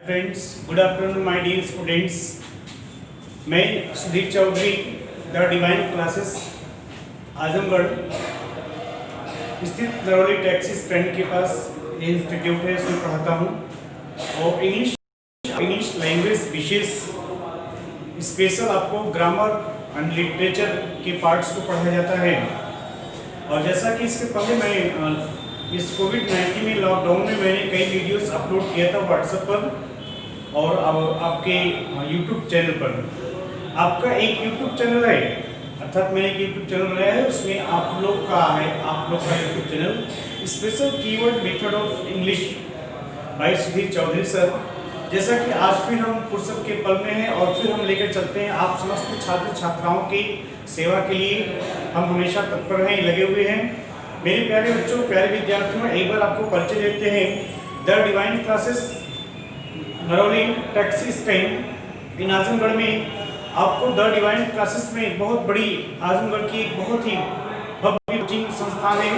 Friends, good afternoon my dear students. मैं Sudhir Chaudhary the divine classes Azamgarh स्थित Naroli taxi stand के पास ये इंस्टीट्यूट है, उसमें पढ़ाता हूँ और इंग्लिश लैंग्वेज विशेष स्पेशल आपको ग्रामर एंड लिटरेचर के पार्ट्स को पढ़ाया जाता है। और जैसा कि इसके पहले मैं इस कोविड-19 में लॉकडाउन में मैंने कई वीडियोस अपलोड किया था व्हाट्सएप पर और अब आपके यूट्यूब चैनल पर। आपका एक यूट्यूब चैनल है, अर्थात मैंने एक यूट्यूब चैनल बनाया है, उसमें आप लोग का YouTube channel special keyword method of English by Sudhir Chaudhary sir. जैसा कि आज फिर हम फुर्सत के पल में हैं और फिर हम लेकर चलते हैं आप समस्त छात्र छात्राओं की सेवा के लिए हम हमेशा तत्पर हैं, लगे हुए हैं। मेरे प्यारे बच्चों, प्यारे विद्यार्थियों, एक बार आपको परिचय देते हैं। The divine classes Naroli taxi stand in Azamgarh में आपको द डिवाइन क्लासेस में बहुत बड़ी आजमगढ़ की एक बहुत ही भव्य कोचिंग संस्थान है,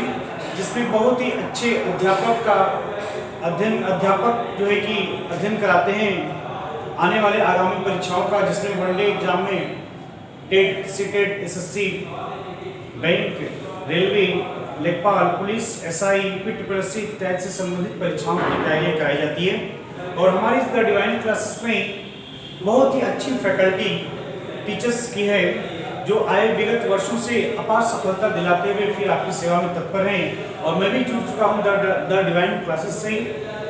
जिसमें बहुत ही अच्छे अध्यापक जो है कि अध्ययन कराते हैं आने वाले आगामी परीक्षाओं का, जिसमें वनडे एग्जाम में TET, CTET, SSC, bank, railway, लेखपाल, पुलिस, एसआई, यूपीपीएससी इत्यादि से संबंधित परीक्षाओं की तैयारियां कराई जाती है। और हमारी इस द डिवाइन क्लासेस में बहुत ही अच्छी फैकल्टी टीचर्स की है, जो आए विगत वर्षों से अपार सफलता दिलाते हुए फिर आपकी सेवा में तत्पर हैं। और मैं भी जुड़ चुका हूँ द डिवाइन क्लासेस से।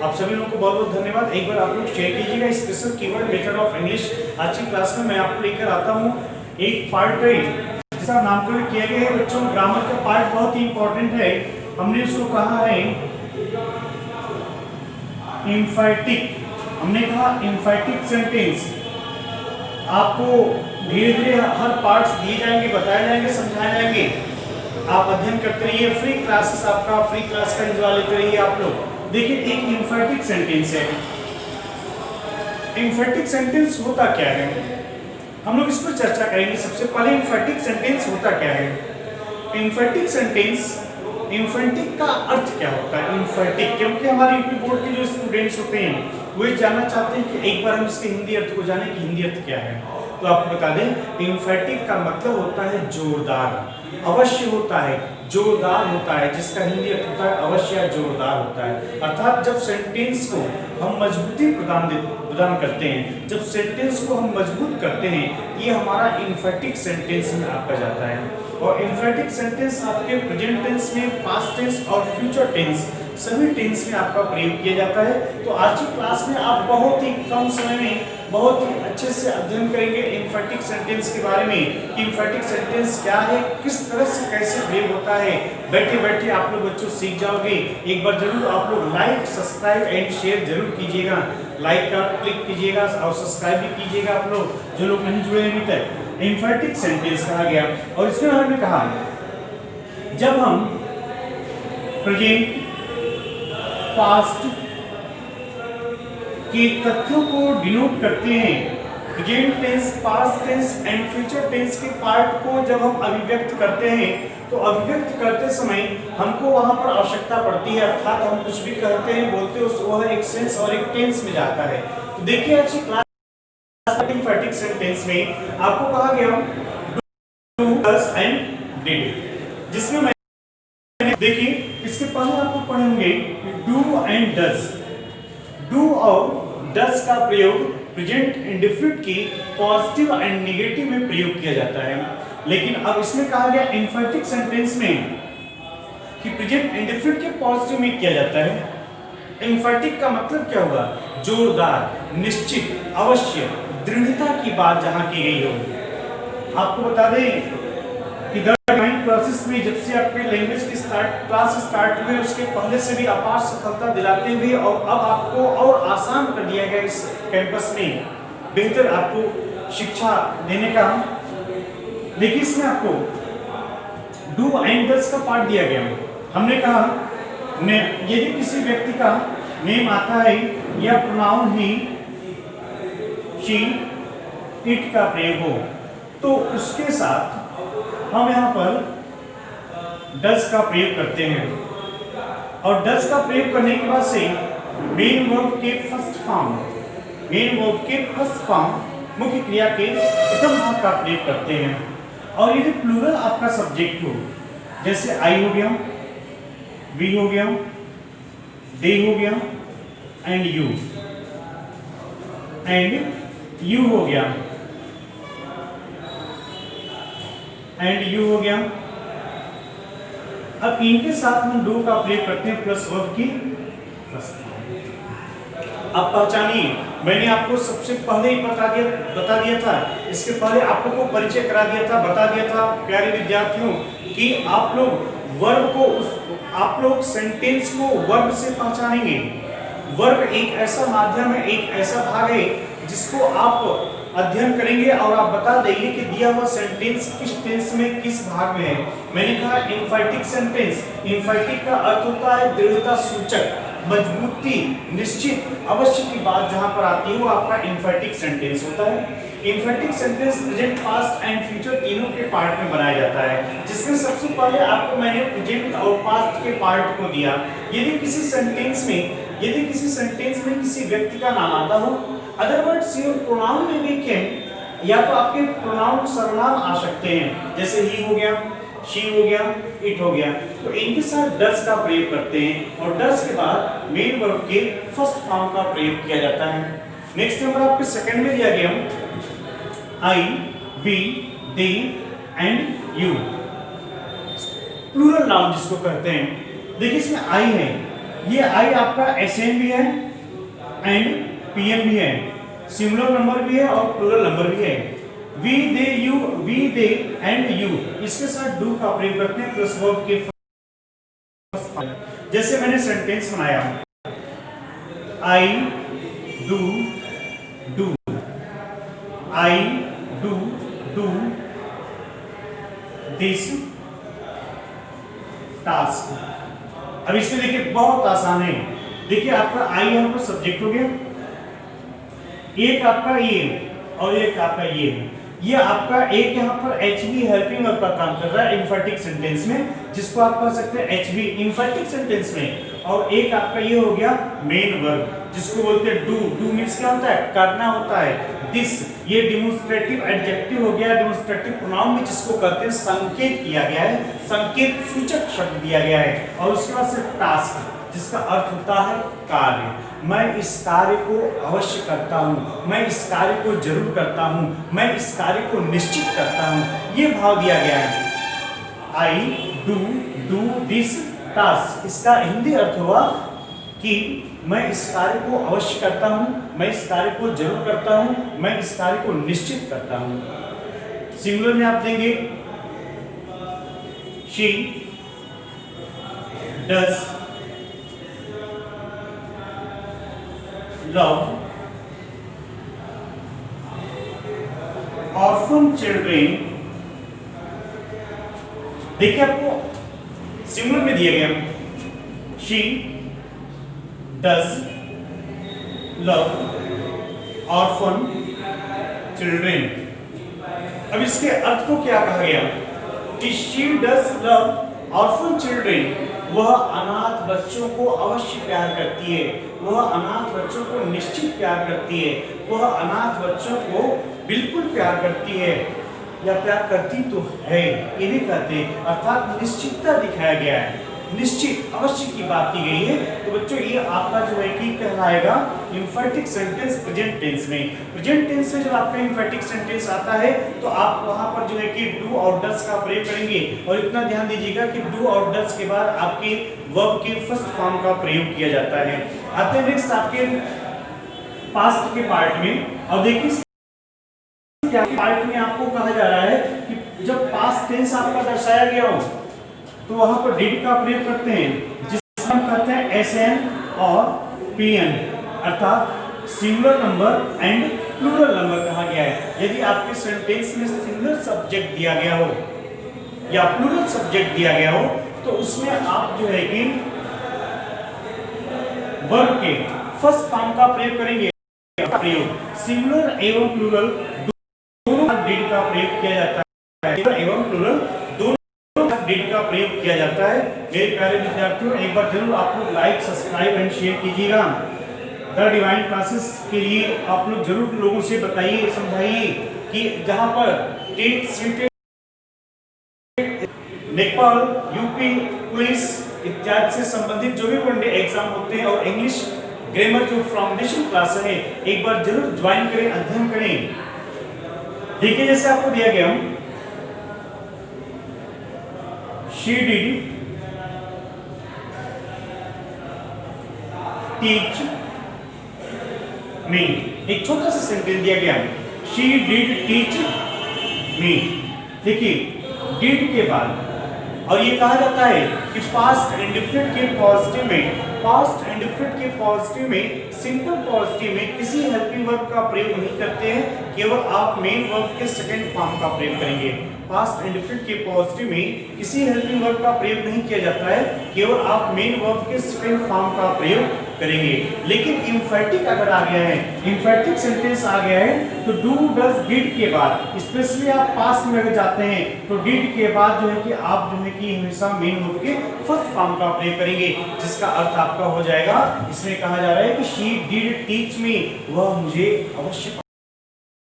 आप सभी लोगों को बहुत बहुत धन्यवाद। एक बार आप लोग शेयर कीजिएगा special keyword method of English. आज की क्लास में मैं आपको लेकर आता हूँ एक पार्ट है जिसका नामकरण किया गया है बच्चों। ग्रामर का पार्ट बहुत ही इंपॉर्टेंट है। हमने उसको कहा है एम्फैटिक। हमने कहा एम्फैटिक सेंटेंस। आपको धीरे धीरे हर पार्ट्स दिए जाएंगे, बताए जाएंगे, समझाए जाएंगे। आप अध्ययन करते रहिए। फ्री क्लासेस आपका फ्री क्लास का एंजॉय लेते रहिए आप लोग। देखिए, एक एम्फैटिक सेंटेंस है। एम्फैटिक सेंटेंस होता क्या है, हम लोग इस पर चर्चा करेंगे। सबसे पहले एम्फैटिक सेंटेंस होता क्या है। एम्फैटिक सेंटेंस, एम्फैटिक का अर्थ क्या होता है। एम्फैटिक, क्योंकि हमारे यूपी बोर्ड के जो स्टूडेंट्स होते हैं वो ये जानना चाहते हैं कि एक बार हम इसके हिंदी अर्थ को जाने कि हिंदी अर्थ क्या है। तो आपको बता दें, एम्फैटिक का मतलब होता है जोरदार, अवश्य होता है, जोरदार होता है, जिसका हिंदी अर्थ होता है अवश्य या जोरदार होता है। अर्थात जब सेंटेंस को हम मजबूती प्रदान करते हैं, जब सेंटेंस को हम मजबूत करते हैं, ये हमारा एम्फैटिक सेंटेंस में आपका जाता है। और एम्फैटिक सेंटेंस आपके प्रेजेंट टेंस में, पास्ट टेंस और फ्यूचर टेंस सभी टेंस में आपका प्रयोग किया जाता है। तो आज की क्लास में आप बहुत ही कम समय में बहुत ही अच्छे से अध्ययन करेंगे एम्फैटिक सेंटेंस के बारे में कि एम्फैटिक सेंटेंस क्या है, किस तरह से कैसे प्रयोग होता है। बैठे बैठे आप लोग बच्चों सीख जाओगे। एक बार जरूर आप लोग लाइक, सब्सक्राइब एंड शेयर जरूर कीजिएगा। लाइक का क्लिक कीजिएगा और सब्सक्राइब भी कीजिएगा आप लोग, जो लोग नहीं जुड़े अभी तक। एम्फैटिक सेंटेंस कहा गया और इसमें हमने कहा जब हम प्रेजेंट, पास्ट के तथ्यों को डिनोट करते हैं, present tense, past tense and future tense के पार्ट को जब हम अभिव्यक्त करते हैं, तो अभिव्यक्त करते समय हमको वहां पर आवश्यकता पड़ती है, अर्थात हम कुछ भी कहते हैं, बोलते हैं, वह एक सेंस और एक टेंस में जाता है। तो देखिए अच्छी क्लास एम्फैटिक सेंटेंस में आपको कहा गया डू, डज एंड डिड, जिसमें मैं देखिए इसके पहले आपको पढ़ेंगे डू एंड डज। डू और डज का प्रयोग प्रेजेंट इंडेफिनिट की पॉजिटिव एंड नेगेटिव में प्रयोग किया जाता है। लेकिन अब इसमें कहा गया एम्फैटिक सेंटेंस में कि प्रेजेंट इंडेफिनिट के पॉजिटिव में किया जाता है। एम्फैटिक का मतलब क्या होगा, जोरदार, निश्चित, अवश्य, दृढ़ता की बात जहां की गई हो। आपको बता दें कि द डिवाइन क्लासेस में जब से आपके लैंग्वेज की क्लास स्टार्ट हुए, उसके पहले से भी अपार सफलता दिलाते हुए और अब आपको और आसान कर दिया गया इस कैंपस में बेहतर आपको शिक्षा देने का। देखिए इसमें आपको डू एंड डज का पार्ट दिया गया। हमने कहा यदि किसी व्यक्ति का नेम आता है या प्रोनाउन ही, शी, इट का प्रयोग हो, तो उसके साथ हम यहाँ पर डज का प्रयोग करते हैं। और डज का प्रयोग करने के बाद से मेन वर्ब के फर्स्ट फॉर्म मेन वर्ब के फर्स्ट फॉर्म मुख्य क्रिया के प्रथम भाग का प्रयोग करते हैं। और यदि प्लूरल आपका सब्जेक्ट हो, जैसे आई हो गया, वी हो गया, दे हो गया, एंड यू हो गया, हो गया। अब इनके साथ हम डू का प्रयोग करते हैं प्लस वर्ब की फर्स्ट फॉर्म। अब पहचानिए, मैंने आपको सबसे पहले ही बता दिया था, इसके पहले आप लोगों को परिचय करा दिया था, बता दिया था प्यारे विद्यार्थियों कि आप लोग सेंटेंस को वर्ब से पहचानेंगे। वर्ब एक ऐसा माध्यम है, एक ऐसा भाग है जिसको आप अध्ययन करेंगे और आप बता देंगे कि दिया हुआ सेंटेंस किस टेंस में किस भाग में है। मैंने कहा एम्फैटिक सेंटेंस, एम्फैटिक का अर्थ होता है दृढ़ता सूचक, मजबूती, निश्चित, अवश्य की बात जहां पर आती है वो आपका एम्फैटिक सेंटेंस होता है। एम्फैटिक sentence present, past and future तीनों के पार्ट में बनाया जाता है, जिसमें सबसे पहले आपको मैंने प्रेजेंट और पास्ट के पार्ट को दिया। यदि किसी सेंटेंस में किसी व्यक्ति का नाम आता हो, अदरवाइज योर प्रोनाउन में भी कैन, या तो आपके प्रोनाउन सर्वनाम आ सकते हैं, जैसे ही हो गया, शी हो गया, इट हो गया, तो इनके साथ डस का प्रयोग करते हैं और डस के बाद मेन वर्ब के फर्स्ट फॉर्म का प्रयोग किया जाता है। नेक्स्ट नंबर आपके सेकंड में दिया गया I, we, they and you, plural noun जिसको कहते हैं। देखिए इसमें आई है, ये आई आपका एसएन भी है एंड पीएम भी है, सिंगुलर नंबर भी है और प्लूरल नंबर भी है। We they you, we they and you, इसके साथ डू का प्रयोग करते हैं प्लस वर्ब के फर्स्ट फॉर्म। जैसे मैंने सेंटेंस बनाया, I do do, I do this task. अब इसमें देखिए बहुत आसान है। देखिए आपका आई यहाँ पर सब्जेक्ट हो गया, एक आपका ये और एक आपका ये है। ये आपका एक यहाँ पर एचवी हेल्पिंग वर्ब का काम कर रहा है एम्फैटिक सेंटेंस में, जिसको आप कह सकते हैं एचवी एम्फैटिक सेंटेंस में। और एक आपका ये हो गया मेन वर्ब, जिसको बोलते हैं डू। डू मींस क्या होता है? करना होता है। दिस ये डेमोंस्ट्रेटिव एडजेक्टिव हो गया, डेमोंस्ट्रेटिव प्रोनाउन में जिसको कहते हैं संकेत किया गया है, संकेत सूचक शब्द दिया गया है। और उसके बाद से टास्क, जिसका अर्थ होता है कार्य। मैं इस कार्य को अवश्य करता हूँ, मैं इस कार्य को जरूर करता हूँ, मैं इस कार्य को निश्चित करता हूँ, ये भाव दिया गया है। आई डू दिस टास्क, इसका हिंदी अर्थ हुआ कि मैं इस कार्य को अवश्य करता हूँ, मैं इस कार्य को जरूर करता हूँ, मैं इस कार्य को निश्चित करता हूँ। सिंगुलर में आप देंगे she does love orphan children। देखिए आपको सिंगुलर में दिया गया, she does love orphan children। अब इसके अर्थ को क्या कहा गया कि she does love orphan children, वह अनाथ बच्चों को अवश्य प्यार करती है, वह अनाथ बच्चों को निश्चित प्यार करती है, वह अनाथ बच्चों को बिल्कुल प्यार करती है या प्यार करती तो है, ये नहीं कहते। अर्थात निश्चितता दिखाया गया है, निश्चित अवश्य की बात की गई है। तो बच्चों ये आपका जो है कि कहलाएगा एम्फैटिक सेंटेंस प्रेजेंट टेंस में। प्रेजेंट टेंस में जब आपका एम्फैटिक सेंटेंस आता है तो आप वहां पर जो है कि डू और डस का प्रयोग करेंगे। और इतना ध्यान दीजिएगा कि डू और डस के बाद आपके वर्ब के फर्स्ट फॉर्म का प्रयोग किया जाता है। आते हैं नेक्स्ट आपके पास्ट के पार्ट में। और देखिए क्या पार्ट में आपको कहा जा रहा है कि जब पास्ट टेंस आपका दर्शाया गया हो तो वहां पर डिड का प्रयोग करते हैं, जिसको हम कहते हैं एसएन और पीएन, अर्थात singular number and plural number कहा गया है। यदि आपके सेंटेंस में सिंगुलर सब्जेक्ट दिया गया हो या प्लूरल सब्जेक्ट दिया गया हो तो उसमें आप जो है कि वर्ब के फर्स्ट फॉर्म का प्रयोग करेंगे। प्रयोग सिंगुलर एवं प्लूरल दोनों डिड का प्रयोग किया जाता है, एवं प्लूरल डिड का प्रयोग किया जाता है। मेरे प्यारे विद्यार्थियों, एक बार जरूर आप लोग लाइक, सब्सक्राइब एंड शेयर कीजिएगा द डिवाइन क्लासेस के लिए आप लोग जरूर लोगों से बताइए, समझाइए कि जहां पर TET CTET Nepal, UP, police इत्यादि से संबंधित जो भी वनडे एग्जाम होते हैं और इंग्लिश ग्रामर जो फाउंडेशन क्लास है एक बार जरूर ज्वाइन करें, अध्ययन करें। देखिए जैसे आपको दिया गया, शी डिड टीच मी, एक छोटा सा सेंटेंस दिया गया, शी डिड टीच मी। देखिए डिड के बाद, और ये कहा जाता है कि पास्ट इंडेफिनिट के पॉजिटिव में, पास्ट इंडेफिनिट के पॉजिटिव में, सिंपल पॉजिटिव में किसी हेल्पिंग वर्ब का प्रयोग नहीं करते हैं, केवल आप मेन वर्ब के सेकंड फॉर्म का प्रयोग करेंगे। पास्ट इंडेफिनिट के पॉजिटिव में किसी हेल्पिंग वर्ब का प्रयोग नहीं किया जाता है, केवल आप मेन वर्ब के सेकंड फॉर्म का प्रयोग करेंगे। लेकिन एम्फैटिक अगर आ गया है, एम्फैटिक सेंटेंस आ गया है तो डू डज डिड के बाद, स्पेशली आप पास्ट में अगर जाते हैं तो डिड के बाद जो है कि आप जो है कि हमेशा मेन वर्ब के फर्स्ट फॉर्म का प्रयोग करेंगे, जिसका अर्थ आपका हो जाएगा, इसमें कहा जा रहा है कि शी डिड टीच मी, वह मुझे अवश्य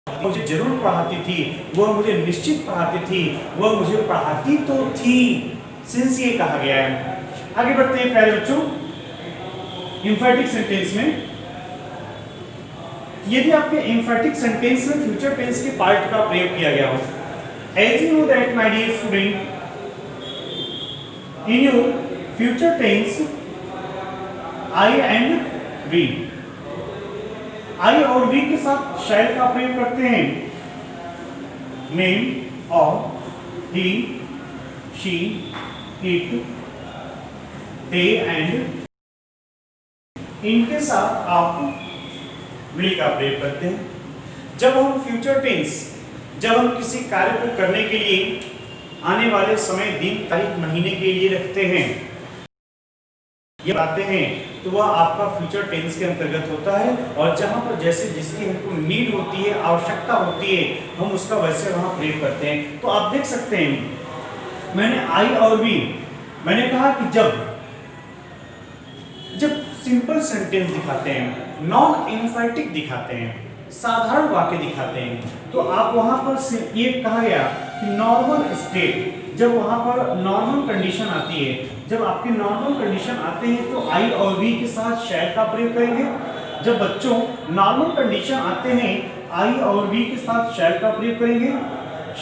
मुझे जरूर पढ़ाती थी, वह मुझे निश्चित पढ़ाती थी, वह मुझे पढ़ाती तो थी, सिंस ये कहा गया है। आगे बढ़ते हैं प्यारे बच्चों, एम्फैटिक सेंटेंस में यदि आपके एम्फैटिक सेंटेंस में फ्यूचर टेंस के पार्ट का प्रयोग किया गया हो, as you know that my dear student, in your future tense I and we, I और वी के साथ शैल का प्रयोग करते हैं, नेम और ही, शी, इट, दे एंड, इनके साथ आप विल का प्रयोग करते हैं। जब हम फ्यूचर टेंस, जब हम किसी कार्य को करने के लिए आने वाले समय, दिन, तारीख, महीने के लिए रखते हैं, ये बातें हैं, तो वह आपका फ्यूचर टेंस के अंतर्गत होता है। और जहां पर जैसे जिसकी हमको नीड होती है, आवश्यकता होती है, हम उसका वैसे वहां प्रयोग करते हैं। तो आप देख सकते हैं, मैंने आई और वी, मैंने कहा कि जब सिंपल सेंटेंस दिखाते हैं, नॉन एम्फैटिक दिखाते हैं, साधारण वाक्य दिखाते हैं, तो आप वहां पर ये कहा गया कि नॉर्मल स्टेट, जब वहां पर नॉर्मल कंडीशन आती है, जब आपके नॉर्मल कंडीशन आते हैं तो आई और वी के साथ शैल का प्रयोग करेंगे। जब बच्चों नॉर्मल कंडीशन आते हैं, आई और वी के साथ शैल का प्रयोग करेंगे।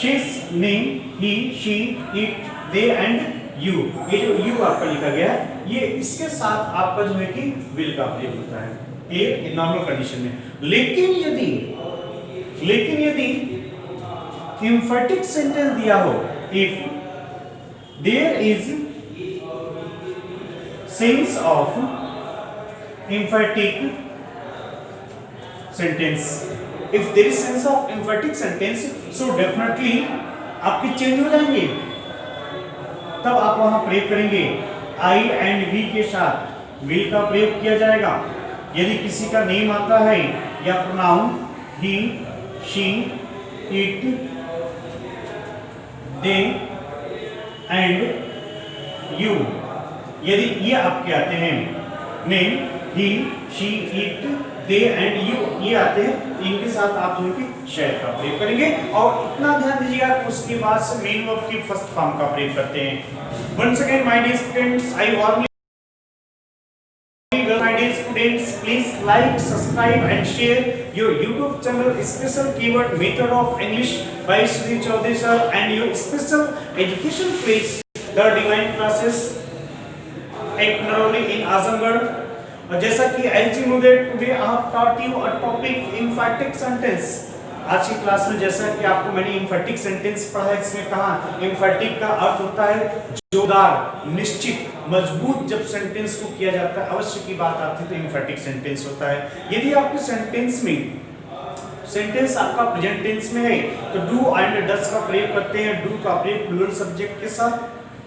शीज, name, he, she, it, they and you, ये जो यू आपका लिखा गया है, ये इसके साथ आपका जो है कि विल का प्रयोग होता है, क्लियर, नॉर्मल कंडीशन में। लेकिन यदि एम्फैटिक सेंटेंस दिया हो, if there is sense of emphatic sentence, if there is sense of emphatic sentence, so definitely आपके चेंज हो जाएंगे, तब आप वहां प्रयोग करेंगे। आई एंड वी के साथ विल का प्रयोग किया जाएगा। यदि किसी का नेम आता है या pronoun he, she, it, they and you, यदि ये आपके आते हैं, name, he, she, it, they and you, ये आते हैं, इनके साथ आप जो है कि शैल का प्रयोग करेंगे। और इतना ध्यान दीजिएगा, उसके बाद से मेन वर्ब की फर्स्ट फॉर्म का प्रयोग करते हैं। Once again my dear students, I warmly my dear students, please like, subscribe and share your YouTube channel Special Keyword Method of English by Shri Chaudhary sir and your special education page The Divine Classes at Naroli in Azamgarh. जैसा कि as you know that today I have taught you a topic emphatic sentence. आज की class में जैसा कि आपको मैंने एम्फैटिक sentence पढ़ा है, इसमें कहा एम्फैटिक का अर्थ होता है जोरदार, निश्चित, मजबूत। जब सेंटेंस को किया जाता है, अवश्य की बात आती है तो एम्फैटिक सेंटेंस होता है। यदि आपके सेंटेंस में, सेंटेंस आपका प्रेजेंट टेंस में है तो डू एंड डस का प्रयोग करते हैं। डू का प्रयोग प्लूरल सब्जेक्ट के साथ,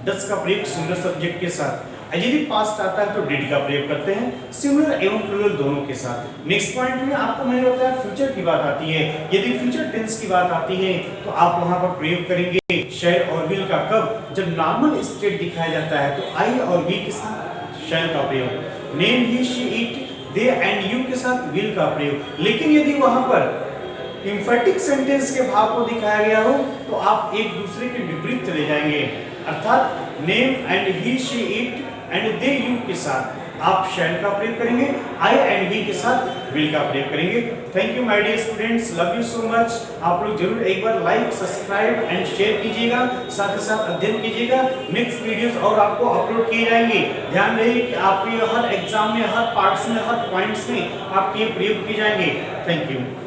डस का प्रयोग सिंगुलर सब्जेक्ट के साथ। यदि पास्ट आता है तो डिड का प्रयोग करते हैं, सिंगुलर एवं प्लूरल दोनों के साथ। नेक्स्ट पॉइंट में आपको मैंने बताया फ्यूचर की बात आती है। यदि फ्यूचर टेंस की बात आती है तो आप वहां पर प्रयोग करेंगे शैल और विल का। कब? जब नॉर्मल स्टेट दिखाया जाता है तो आई और वी के साथ शैल का प्रयोग। Name, he, she, it, they and you के साथ विल का प्रयोग। लेकिन यदि वहां पर एम्फेटिक सेंटेंस के भाव को दिखाया गया हो तो आप एक दूसरे के विपरीत चले जाएंगे, अर्थात name and he she it and they you के साथ आप शैल का प्रयोग करेंगे, आई एंड वी के साथ विल का प्रयोग करेंगे। Thank you my dear students, love you so much. आप लोग जरूर एक बार लाइक, सब्सक्राइब एंड शेयर कीजिएगा, साथ ही साथ अध्ययन कीजिएगा। नेक्स्ट वीडियोस और आपको अपलोड किए जाएंगे। ध्यान रहे कि आपके हर एग्जाम में, हर पार्ट्स में, हर पॉइंट्स में आपके प्रयोग किए जाएंगे। Thank you.